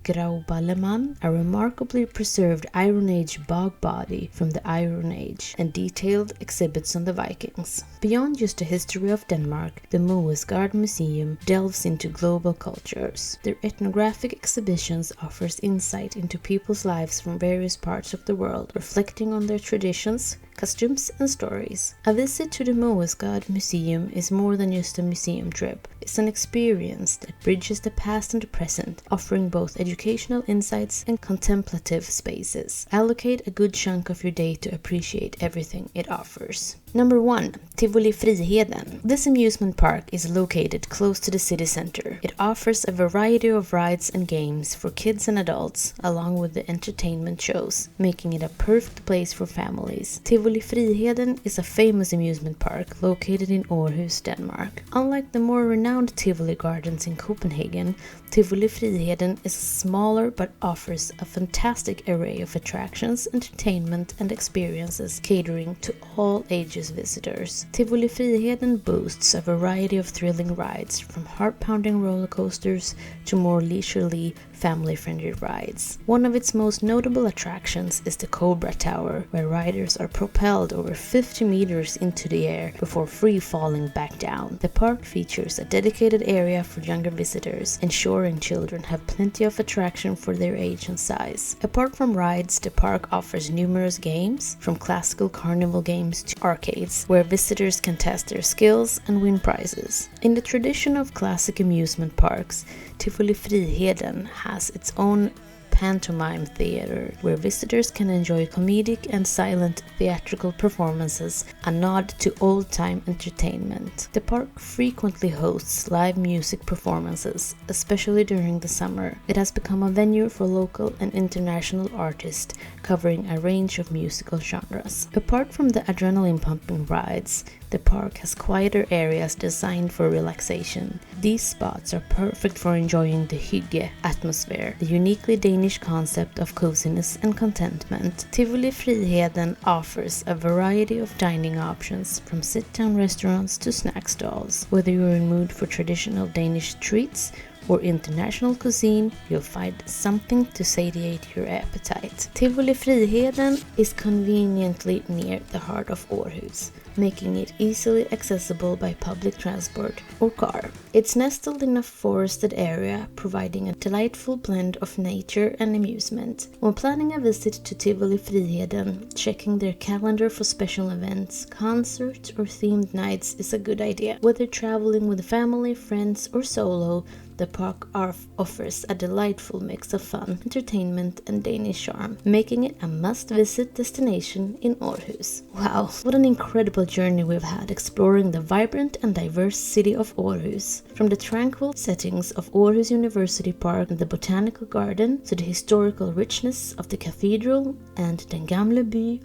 Grauballeman, a remarkably preserved Iron Age bog body from the Iron Age, and detailed exhibits on the Vikings. Beyond just the history of Denmark, the Moesgaard Museum delves into global cultures. Their ethnographic exhibitions offers insight into people's lives from various parts of the world, reflecting on their traditions, costumes and stories. A visit to the Moesgaard Museum is more than just a museum trip. It's an experience that bridges the past and the present, offering both educational insights and contemplative spaces. Allocate a good chunk of your day to appreciate everything it offers. Number 1. Tivoli Friheden. This amusement park is located close to the city center. It offers a variety of rides and games for kids and adults, along with the entertainment shows, making it a perfect place for families. Tivoli Friheden is a famous amusement park located in Aarhus, Denmark. Unlike the more renowned Tivoli gardens in Copenhagen, Tivoli Friheden is smaller but offers a fantastic array of attractions, entertainment and experiences catering to all ages visitors. Tivoli Friheden boasts a variety of thrilling rides, from heart-pounding roller coasters to more leisurely, family-friendly rides. One of its most notable attractions is the Cobra Tower, where riders are propelled over 50 meters into the air before free-falling back down. The park features a dedicated area for younger visitors, ensuring children have plenty of attraction for their age and size. Apart from rides, the park offers numerous games, from classical carnival games to arcades, where visitors can test their skills and win prizes. In the tradition of classic amusement parks, Tivoli Friheden has its own pantomime theater, where visitors can enjoy comedic and silent theatrical performances, a nod to old-time entertainment. The park frequently hosts live music performances, especially during the summer. It has become a venue for local and international artists, covering a range of musical genres. Apart from the adrenaline-pumping rides, the park has quieter areas designed for relaxation. These spots are perfect for enjoying the hygge atmosphere, the uniquely Danish concept of coziness and contentment. Tivoli Friheden offers a variety of dining options, from sit-down restaurants to snack stalls. Whether you're in mood for traditional Danish treats or international cuisine, you'll find something to satiate your appetite. Tivoli Friheden is conveniently near the heart of Aarhus, making it easily accessible by public transport or car. It's nestled in a forested area, providing a delightful blend of nature and amusement. When planning a visit to Tivoli Friheden, checking their calendar for special events, concerts or themed nights is a good idea. Whether traveling with family, friends or solo, the park offers a delightful mix of fun, entertainment and Danish charm, making it a must-visit destination in Aarhus. Wow, what an incredible journey we've had exploring the vibrant and diverse city of Aarhus. From the tranquil settings of Aarhus University Park and the Botanical Garden to the historical richness of the cathedral and Den Gamle By,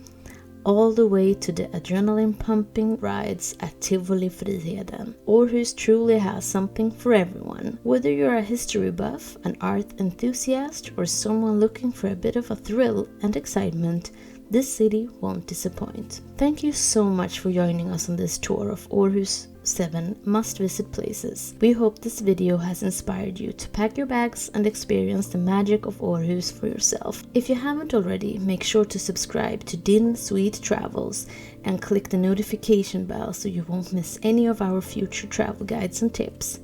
all the way to the adrenaline-pumping rides at Tivoli Friheden. Aarhus truly has something for everyone. Whether you're a history buff, an art enthusiast, or someone looking for a bit of a thrill and excitement, this city won't disappoint. Thank you so much for joining us on this tour of Aarhus 7 must-visit places. We hope this video has inspired you to pack your bags and experience the magic of Aarhus for yourself. If you haven't already, make sure to subscribe to Dinsweet Travels and click the notification bell so you won't miss any of our future travel guides and tips.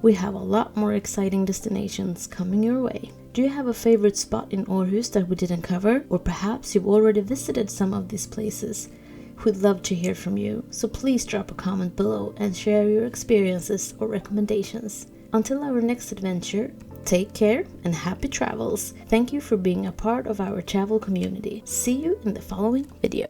We have a lot more exciting destinations coming your way. Do you have a favorite spot in Aarhus that we didn't cover? Or perhaps you've already visited some of these places? We'd love to hear from you, so please drop a comment below and share your experiences or recommendations. Until our next adventure, take care and happy travels. Thank you for being a part of our travel community. See you in the following video.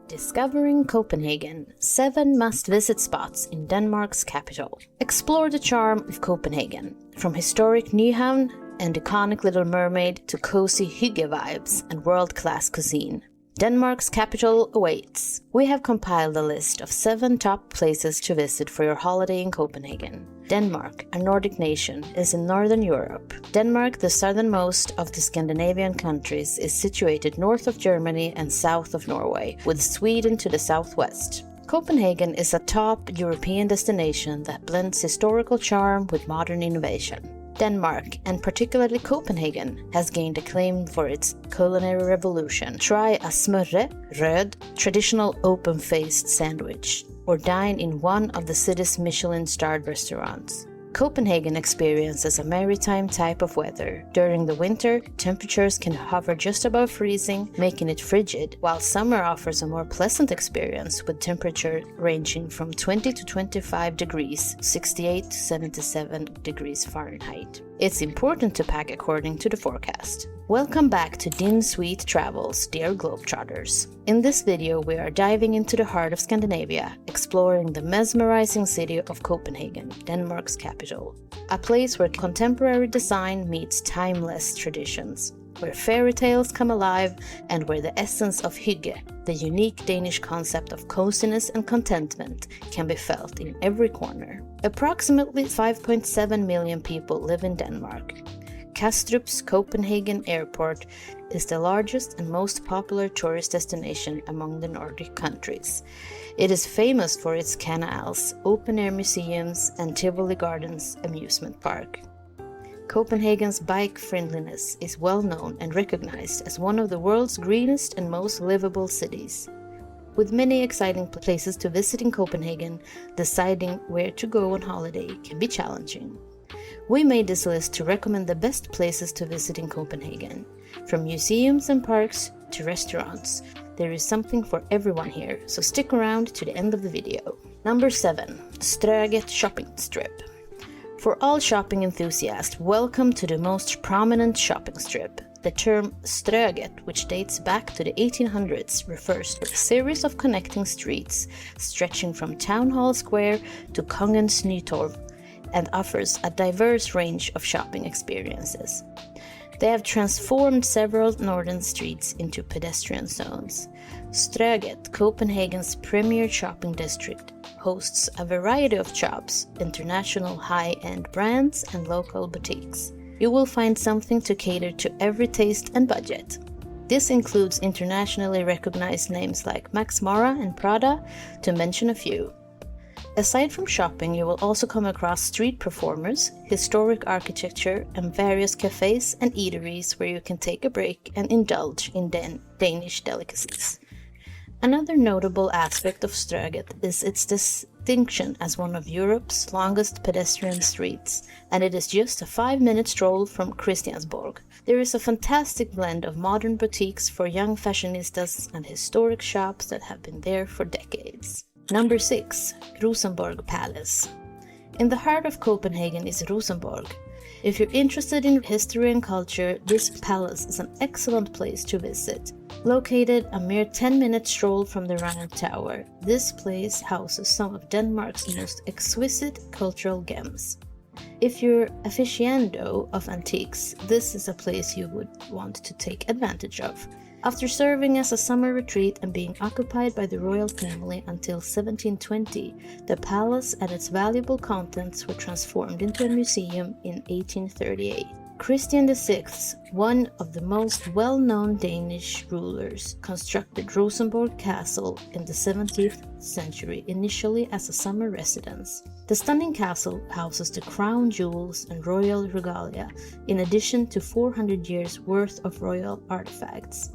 Discovering Copenhagen, 7 must-visit spots in Denmark's capital. Explore the charm of Copenhagen, from historic Nyhavn and iconic Little Mermaid to cozy hygge vibes and world-class cuisine. Denmark's capital awaits. We have compiled a list of 7 top places to visit for your holiday in Copenhagen. Denmark, a Nordic nation, is in Northern Europe. Denmark, the southernmost of the Scandinavian countries, is situated north of Germany and south of Norway, with Sweden to the southwest. Copenhagen is a top European destination that blends historical charm with modern innovation. Denmark, and particularly Copenhagen, has gained acclaim for its culinary revolution. Try a smørre, rød, traditional open-faced sandwich, or dine in one of the city's Michelin-starred restaurants. Copenhagen experiences a maritime type of weather. During the winter, temperatures can hover just above freezing, making it frigid, while summer offers a more pleasant experience with temperature ranging from 20 to 25 degrees, 68 to 77 degrees Fahrenheit. It's important to pack according to the forecast. Welcome back to Dinsweet Travels, dear Globetrotters. In this video we are diving into the heart of Scandinavia, exploring the mesmerizing city of Copenhagen, Denmark's capital. A place where contemporary design meets timeless traditions, where fairy tales come alive, and where the essence of hygge, the unique Danish concept of coziness and contentment, can be felt in every corner. Approximately 5.7 million people live in Denmark. Kastrup's Copenhagen Airport is the largest and most popular tourist destination among the Nordic countries. It is famous for its canals, open-air museums, and Tivoli Gardens amusement park. Copenhagen's bike friendliness is well known and recognized as one of the world's greenest and most livable cities. With many exciting places to visit in Copenhagen, deciding where to go on holiday can be challenging. We made this list to recommend the best places to visit in Copenhagen. From museums and parks to restaurants, there is something for everyone here, so stick around to the end of the video. Number 7. Strøget Shopping Strip. For all shopping enthusiasts, welcome to the most prominent shopping strip. The term Strøget, which dates back to the 1800s, refers to a series of connecting streets stretching from Town Hall Square to Kongens Nytorv, and offers a diverse range of shopping experiences. They have transformed several northern streets into pedestrian zones. Strøget, Copenhagen's premier shopping district, hosts a variety of shops, international high-end brands, and local boutiques. You will find something to cater to every taste and budget. This includes internationally recognized names like Max Mara and Prada, to mention a few. Aside from shopping, you will also come across street performers, historic architecture, and various cafes and eateries where you can take a break and indulge in Danish delicacies. Another notable aspect of Strøget is its distinction as one of Europe's longest pedestrian streets, and it is just a 5-minute stroll from Christiansborg. There is a fantastic blend of modern boutiques for young fashionistas and historic shops that have been there for decades. Number 6. Rosenborg Palace. In the heart of Copenhagen is Rosenborg. If you're interested in history and culture, this palace is an excellent place to visit. Located a mere 10-minute stroll from the Round Tower, this place houses some of Denmark's most exquisite cultural gems. If you're aficionado of antiques, this is a place you would want to take advantage of. After serving as a summer retreat and being occupied by the royal family until 1720, the palace and its valuable contents were transformed into a museum in 1838. Christian VI, one of the most well-known Danish rulers, constructed Rosenborg Castle in the 17th century, initially as a summer residence. The stunning castle houses the crown jewels and royal regalia, in addition to 400 years' worth of royal artifacts.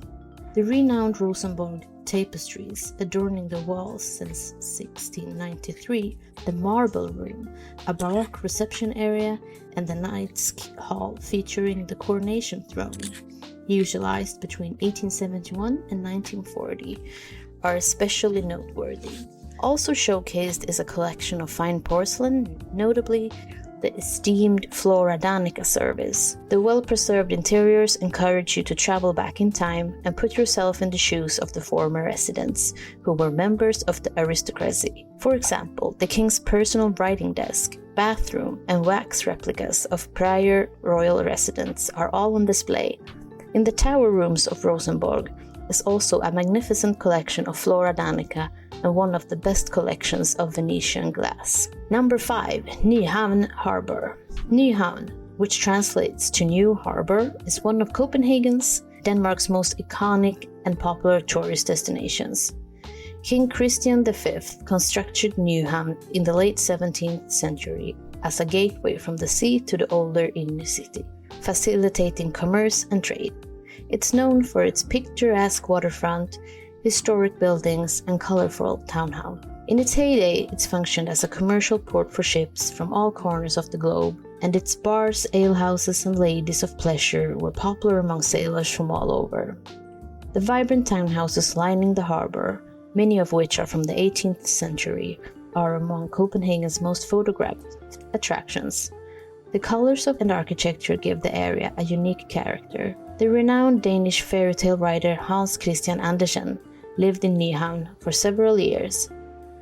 The renowned Rosenborg tapestries adorning the walls since 1693, the Marble Room, a Baroque reception area, and the Knight's Hall featuring the coronation throne, utilized between 1871 and 1940, are especially noteworthy. Also showcased is a collection of fine porcelain, notably the esteemed Flora Danica service. The well-preserved interiors encourage you to travel back in time and put yourself in the shoes of the former residents, who were members of the aristocracy. For example, the king's personal writing desk, bathroom, and wax replicas of prior royal residents are all on display. In the tower rooms of Rosenborg is also a magnificent collection of Flora Danica and one of the best collections of Venetian glass. Number 5. Nyhavn Harbor. Nyhavn, which translates to New Harbor, is one of Copenhagen's, Denmark's most iconic and popular tourist destinations. King Christian V constructed Nyhavn in the late 17th century as a gateway from the sea to the older inner city, facilitating commerce and trade. It's known for its picturesque waterfront, historic buildings, and colorful townhouse. In its heyday, it functioned as a commercial port for ships from all corners of the globe, and its bars, alehouses, and ladies of pleasure were popular among sailors from all over. The vibrant townhouses lining the harbor, many of which are from the 18th century, are among Copenhagen's most photographed attractions. The colors and architecture give the area a unique character. The renowned Danish fairy tale writer Hans Christian Andersen lived in Nyhavn for several years.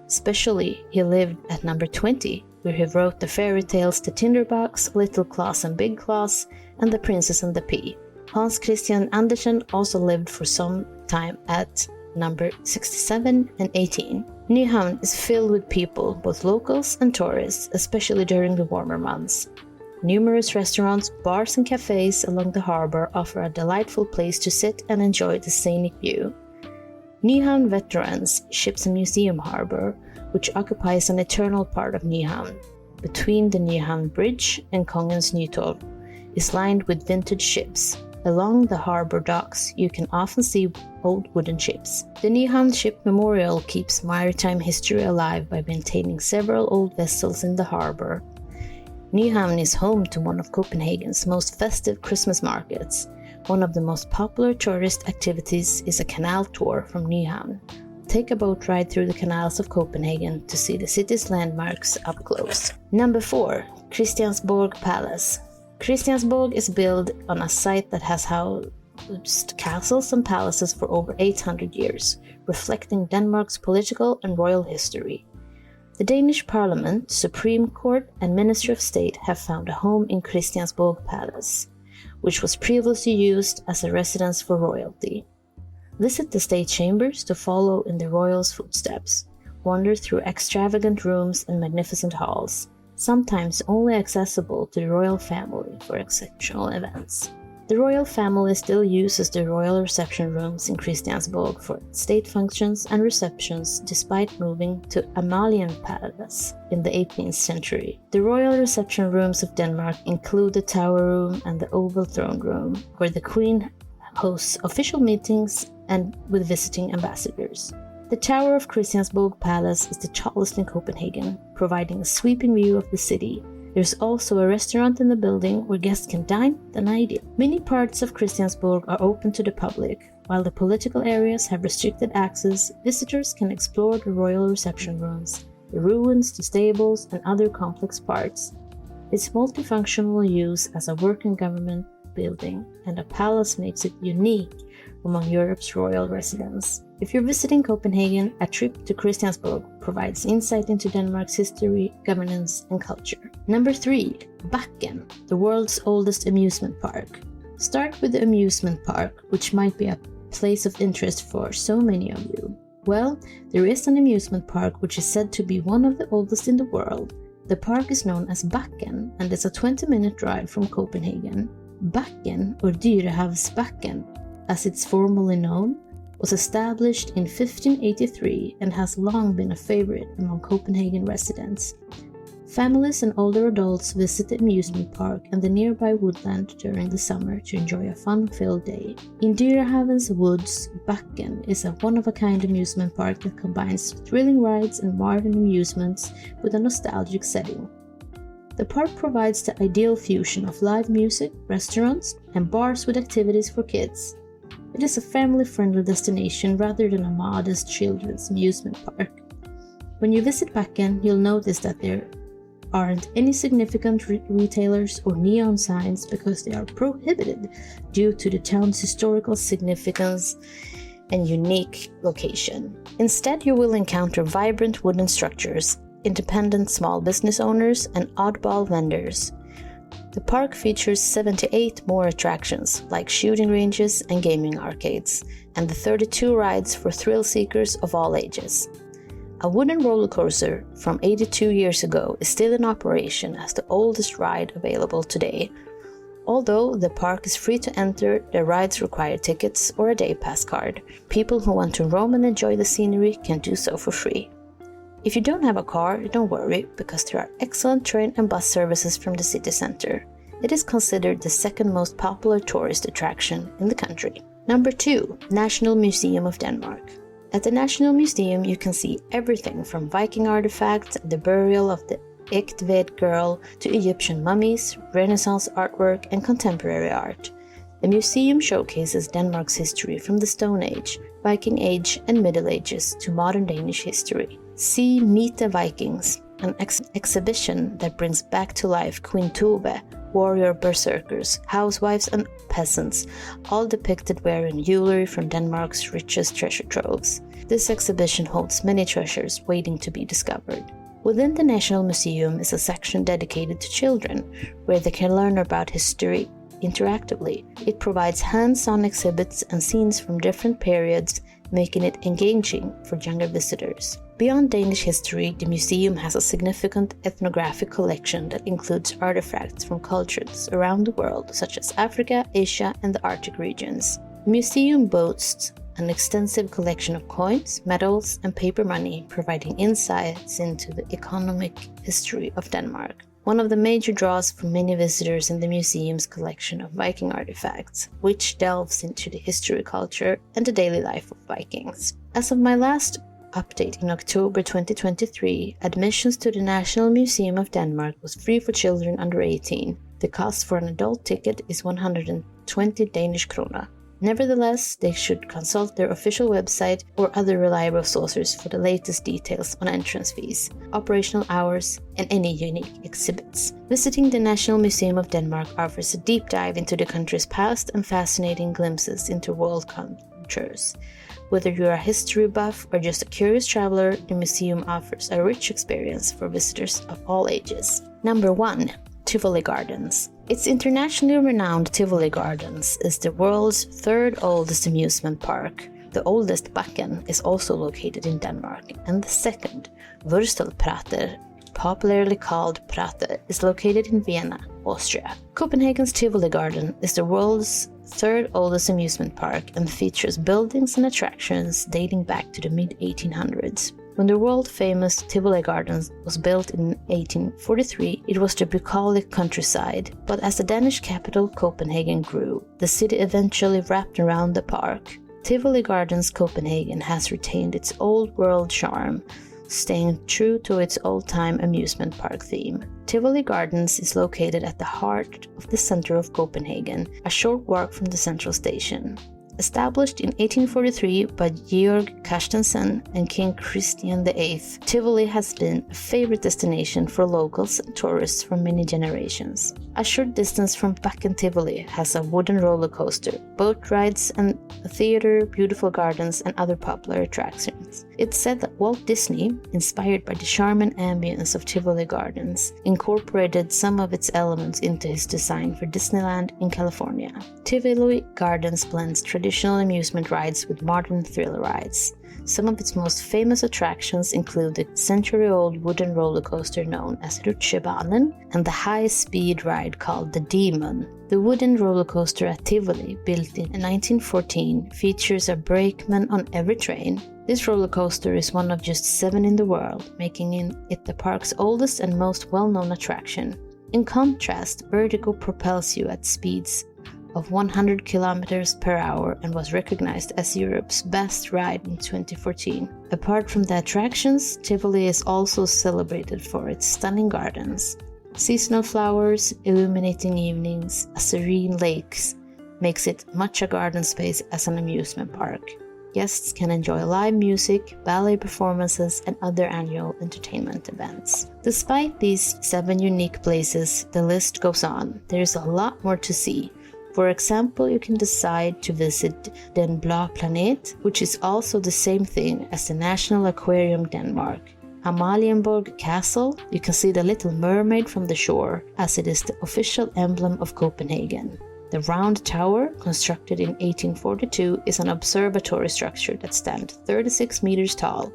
Especially, he lived at number 20, where he wrote the fairy tales The Tinderbox, Little Claus and Big Claus, and The Princess and the Pea. Hans Christian Andersen also lived for some time at number 67 and 18. Nyhavn is filled with people, both locals and tourists, especially during the warmer months. Numerous restaurants, bars, and cafes along the harbor offer a delightful place to sit and enjoy the scenic view. Nyhavn Veterans Ships and Museum Harbor, which occupies an eternal part of Nyhavn, between the Nyhavn Bridge and Kongens Nytorv, is lined with vintage ships. Along the harbor docks, you can often see old wooden ships. The Nyhavn Ship Memorial keeps maritime history alive by maintaining several old vessels in the harbor. Nyhavn is home to one of Copenhagen's most festive Christmas markets. One of the most popular tourist activities is a canal tour from Nyhavn. Take a boat ride through the canals of Copenhagen to see the city's landmarks up close. Number 4. Christiansborg Palace. Christiansborg is built on a site that has housed castles and palaces for over 800 years, reflecting Denmark's political and royal history. The Danish Parliament, Supreme Court, and Ministry of State have found a home in Christiansborg Palace, which was previously used as a residence for royalty. Visit the state chambers to follow in the royals' footsteps. Wander through extravagant rooms and magnificent halls, sometimes only accessible to the royal family for exceptional events. The royal family still uses the royal reception rooms in Christiansborg for state functions and receptions despite moving to Amalian Palace in the 18th century. The royal reception rooms of Denmark include the Tower Room and the Oval Throne Room, where the Queen hosts official meetings and with visiting ambassadors. The Tower of Christiansborg Palace is the tallest in Copenhagen, providing a sweeping view of the city. There's also a restaurant in the building where guests can dine the night in. Many parts of Christiansborg are open to the public. While the political areas have restricted access, visitors can explore the royal reception rooms, the ruins, the stables, and other complex parts. Its multifunctional use as a working government building and a palace makes it unique among Europe's royal residents. If you're visiting Copenhagen, a trip to Christiansborg provides insight into Denmark's history, governance, and culture. Number 3. Bakken, the world's oldest amusement park. Start with the amusement park, which might be a place of interest for so many of you. Well, there is an amusement park which is said to be one of the oldest in the world. The park is known as Bakken and is a 20-minute drive from Copenhagen. Bakken, or Dyrehavsbakken, as it's formally known, was established in 1583 and has long been a favorite among Copenhagen residents. Families and older adults visit the amusement park and the nearby woodland during the summer to enjoy a fun-filled day. In Dyrehavens woods, Bakken is a one-of-a-kind amusement park that combines thrilling rides and modern amusements with a nostalgic setting. The park provides the ideal fusion of live music, restaurants, and bars with activities for kids. It is a family-friendly destination rather than a modest children's amusement park. When you visit Bakken, you'll notice that there aren't any significant retailers or neon signs because they are prohibited due to the town's historical significance and unique location. Instead, you will encounter vibrant wooden structures, independent small business owners, and oddball vendors. The park features 78 more attractions like shooting ranges and gaming arcades, and the 32 rides for thrill seekers of all ages. A wooden roller coaster from 82 years ago is still in operation as the oldest ride available today. Although the park is free to enter, the rides require tickets or a day pass card. People who want to roam and enjoy the scenery can do so for free. If you don't have a car, don't worry, because there are excellent train and bus services from the city center. It is considered the second most popular tourist attraction in the country. Number 2. National Museum of Denmark. At the National Museum, you can see everything from Viking artifacts, the burial of the Egtved girl, to Egyptian mummies, Renaissance artwork, and contemporary art. The museum showcases Denmark's history from the Stone Age, Viking Age, and Middle Ages to modern Danish history. See Meet the Vikings, an exhibition that brings back to life Queen Tove, warrior berserkers, housewives, and peasants, all depicted wearing jewelry from Denmark's richest treasure troves. This exhibition holds many treasures waiting to be discovered. Within the National Museum is a section dedicated to children, where they can learn about history interactively. It provides hands-on exhibits and scenes from different periods, making it engaging for younger visitors. Beyond Danish history, the museum has a significant ethnographic collection that includes artifacts from cultures around the world, such as Africa, Asia, and the Arctic regions. The museum boasts an extensive collection of coins, medals, and paper money, providing insights into the economic history of Denmark. One of the major draws for many visitors in the museum's collection of Viking artifacts, which delves into the history, culture, and the daily life of Vikings. As of my last update in October 2023, admissions to the National Museum of Denmark was free for children under 18. The cost for an adult ticket is 120 Danish krone. Nevertheless, they should consult their official website or other reliable sources for the latest details on entrance fees, operational hours, and any unique exhibits. Visiting the National Museum of Denmark offers a deep dive into the country's past and fascinating glimpses into world cultures. Whether you're a history buff or just a curious traveler, the museum offers a rich experience for visitors of all ages. Number 1. Tivoli Gardens. Its internationally renowned Tivoli Gardens is the world's third oldest amusement park. The oldest, Bakken, is also located in Denmark, and the second, Wurstelprater, popularly called Prater, is located in Vienna, Austria. Copenhagen's Tivoli Garden is the world's third oldest amusement park and features buildings and attractions dating back to the mid-1800s. When the world-famous Tivoli Gardens was built in 1843, it was the bucolic countryside, but as the Danish capital Copenhagen grew, the city eventually wrapped around the park. Tivoli Gardens Copenhagen has retained its old-world charm, staying true to its old-time amusement park theme. Tivoli Gardens is located at the heart of the center of Copenhagen, a short walk from the central station. Established in 1843 by Georg Carstensen and King Christian VIII, Tivoli has been a favorite destination for locals and tourists for many generations. A short distance from Backen Tivoli has a wooden roller coaster, boat rides, and a theater, beautiful gardens, and other popular attractions. It's said that Walt Disney, inspired by the charm and ambience of Tivoli Gardens, incorporated some of its elements into his design for Disneyland in California. Tivoli Gardens blends traditional amusement rides with modern thrill rides. Some of its most famous attractions include the century-old wooden roller coaster known as Rutschebanen and the high-speed ride called the Demon. The wooden roller coaster at Tivoli, built in 1914, features a brakeman on every train. This roller coaster is one of just 7 in the world, making it the park's oldest and most well-known attraction. In contrast, Vertigo propels you at speeds of 100 kilometers per hour and was recognized as Europe's best ride in 2014. Apart from the attractions, Tivoli is also celebrated for its stunning gardens. Seasonal flowers, illuminating evenings, a serene lakes makes it much a garden space as an amusement park. Guests can enjoy live music, ballet performances, and other annual entertainment events. Despite these 7 unique places, the list goes on. There's a lot more to see. For example, you can decide to visit Den Blå Planet, which is also the same thing as the National Aquarium Denmark. Amalienborg Castle, you can see the Little Mermaid from the shore, as it is the official emblem of Copenhagen. The Round Tower, constructed in 1842, is an observatory structure that stands 36 meters tall.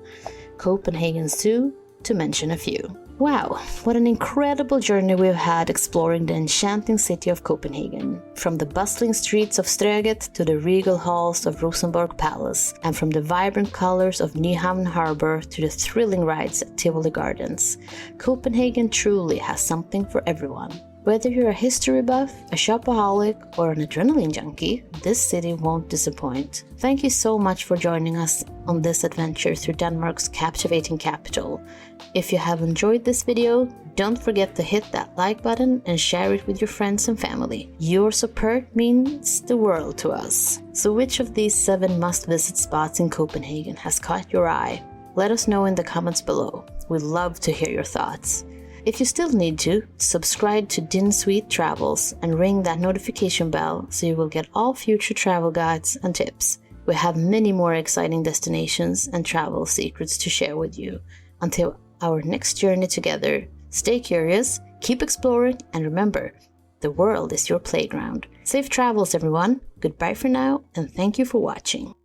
Copenhagen Zoo, to mention a few. Wow, what an incredible journey we've had exploring the enchanting city of Copenhagen. From the bustling streets of Strøget to the regal halls of Rosenborg Palace, and from the vibrant colors of Nyhavn Harbor to the thrilling rides at Tivoli Gardens. Copenhagen truly has something for everyone. Whether you're a history buff, a shopaholic, or an adrenaline junkie, this city won't disappoint. Thank you so much for joining us on this adventure through Denmark's captivating capital. If you have enjoyed this video, don't forget to hit that like button and share it with your friends and family. Your support means the world to us. So which of these 7 must-visit spots in Copenhagen has caught your eye? Let us know in the comments below. We'd love to hear your thoughts. If you still need to, subscribe to Dinsweet Travels and ring that notification bell so you will get all future travel guides and tips. We have many more exciting destinations and travel secrets to share with you. Until our next journey together, stay curious, keep exploring, and remember, the world is your playground. Safe travels, everyone. Goodbye for now, and thank you for watching.